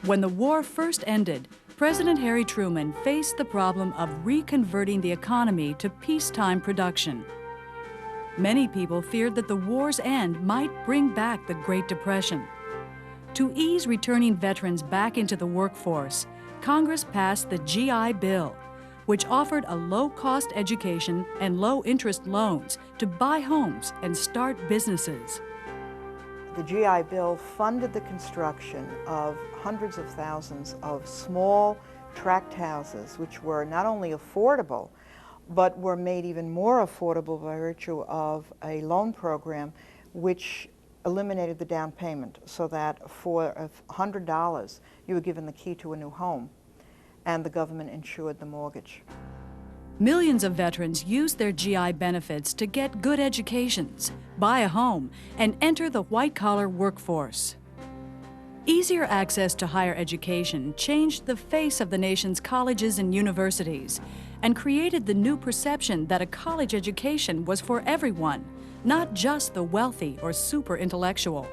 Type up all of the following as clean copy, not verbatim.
When the war first ended, President Harry Truman faced the problem of reconverting the economy to peacetime production. Many people feared that the war's end might bring back the Great Depression. To ease returning veterans back into the workforce, Congress passed the GI Bill, which offered a low-cost education and low-interest loans to buy homes and start businesses. The GI Bill funded the construction of hundreds of thousands of small tract houses, which were not only affordable, but were made even more affordable by virtue of a loan program which eliminated the down payment, so that for $100 you were given the key to a new home, and the government insured the mortgage. Millions of veterans used their GI benefits to get good educations, buy a home, and enter the white-collar workforce. Easier access to higher education changed the face of the nation's colleges and universities and created the new perception that a college education was for everyone, not just the wealthy or super intellectual.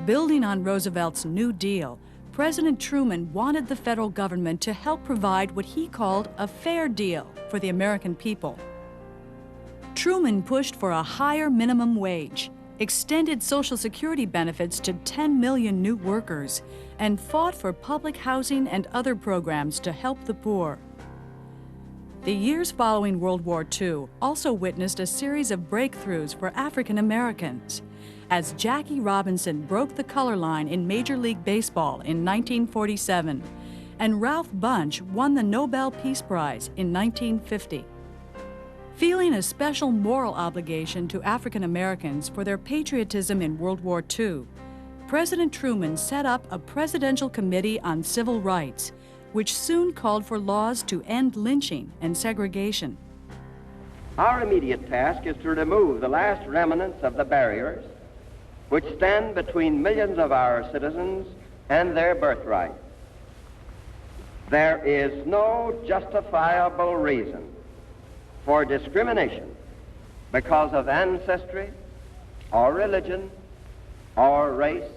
Building on Roosevelt's New Deal, President Truman wanted the federal government to help provide what he called a fair deal for the American people. Truman pushed for a higher minimum wage, extended Social Security benefits to 10 million new workers, and fought for public housing and other programs to help the poor. The years following World War II also witnessed a series of breakthroughs for African Americans, as Jackie Robinson broke the color line in Major League Baseball in 1947, and Ralph Bunche won the Nobel Peace Prize in 1950. Feeling a special moral obligation to African Americans for their patriotism in World War II, President Truman set up a Presidential Committee on Civil Rights, which soon called for laws to end lynching and segregation. Our immediate task is to remove the last remnants of the barriers which stand between millions of our citizens and their birthright. There is no justifiable reason for discrimination because of ancestry, or religion, or race,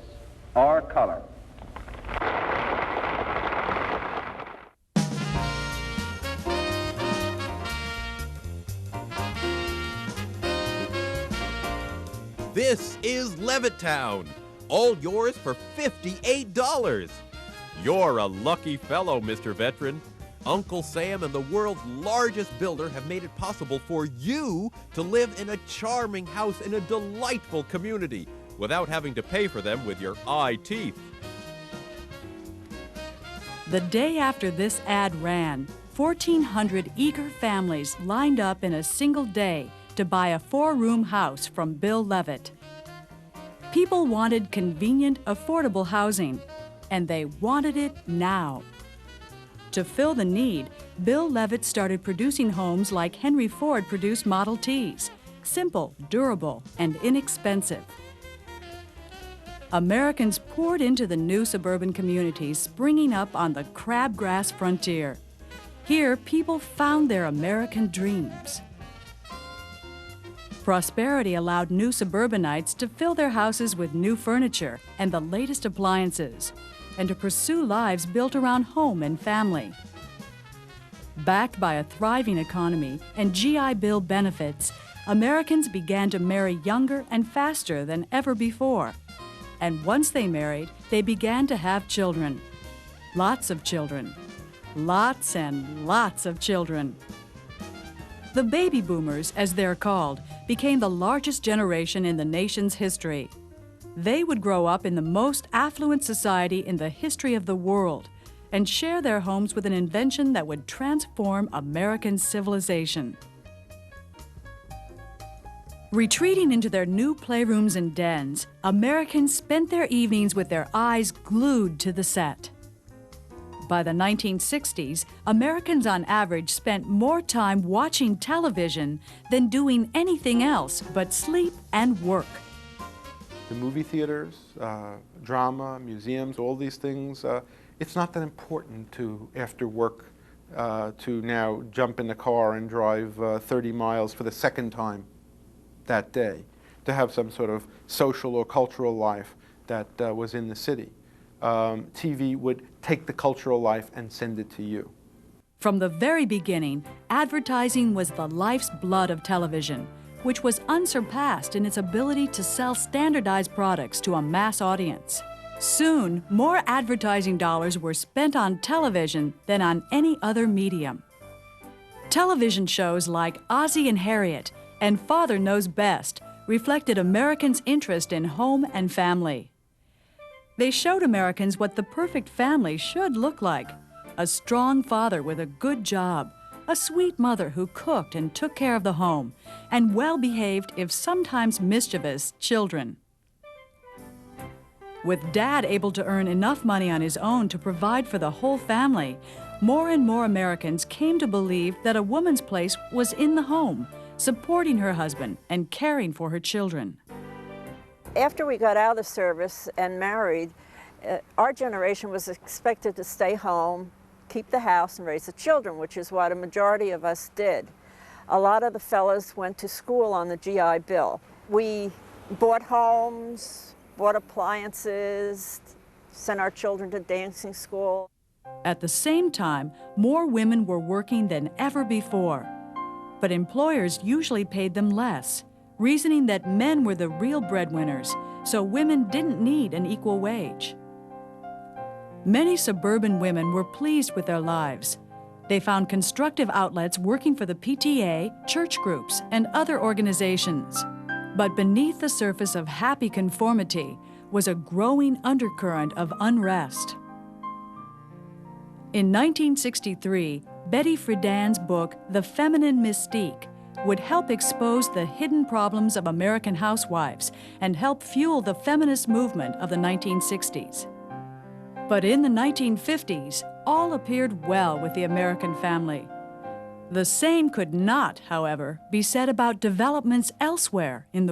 or color. This is Levittown, all yours for $58. You're a lucky fellow, Mr. Veteran. Uncle Sam and the world's largest builder have made it possible for you to live in a charming house in a delightful community without having to pay for them with your eye teeth. The day after this ad ran, 1,400 eager families lined up in a single day to buy a 4-room house from Bill Levitt. People wanted convenient, affordable housing, and they wanted it now. To fill the need, Bill Levitt started producing homes like Henry Ford produced Model Ts, simple, durable, and inexpensive. Americans poured into the new suburban communities springing up on the crabgrass frontier. Here, people found their American dreams. Prosperity allowed new suburbanites to fill their houses with new furniture and the latest appliances, and to pursue lives built around home and family. Backed by a thriving economy and GI Bill benefits, Americans began to marry younger and faster than ever before. And once they married, they began to have children. Lots of children. Lots and lots of children. The baby boomers, as they're called, became the largest generation in the nation's history. They would grow up in the most affluent society in the history of the world and share their homes with an invention that would transform American civilization. Retreating into their new playrooms and dens, Americans spent their evenings with their eyes glued to the set. By the 1960s, Americans on average spent more time watching television than doing anything else but sleep and work. The movie theaters, drama, museums, all these things, it's not that important to, after work, to now jump in the car and drive 30 miles for the second time that day, to have some sort of social or cultural life that was in the city. TV would take the cultural life and send it to you. From the very beginning, advertising was the life's blood of television, which was unsurpassed in its ability to sell standardized products to a mass audience. Soon, more advertising dollars were spent on television than on any other medium. Television shows like Ozzie and Harriet and Father Knows Best reflected Americans' interest in home and family. They showed Americans what the perfect family should look like: a strong father with a good job, a sweet mother who cooked and took care of the home, and well-behaved, if sometimes mischievous, children. With Dad able to earn enough money on his own to provide for the whole family, more and more Americans came to believe that a woman's place was in the home, supporting her husband and caring for her children. After we got out of the service and married, our generation was expected to stay home, keep the house, and raise the children, which is what a majority of us did. A lot of the fellows went to school on the GI Bill. We bought homes, bought appliances, sent our children to dancing school. At the same time, more women were working than ever before. But employers usually paid them less, reasoning that men were the real breadwinners, so women didn't need an equal wage. Many suburban women were pleased with their lives. They found constructive outlets working for the PTA, church groups, and other organizations. But beneath the surface of happy conformity was a growing undercurrent of unrest. In 1963, Betty Friedan's book, The Feminine Mystique, would help expose the hidden problems of American housewives and help fuel the feminist movement of the 1960s. But in the 1950s, all appeared well with the American family. The same could not, however, be said about developments elsewhere in the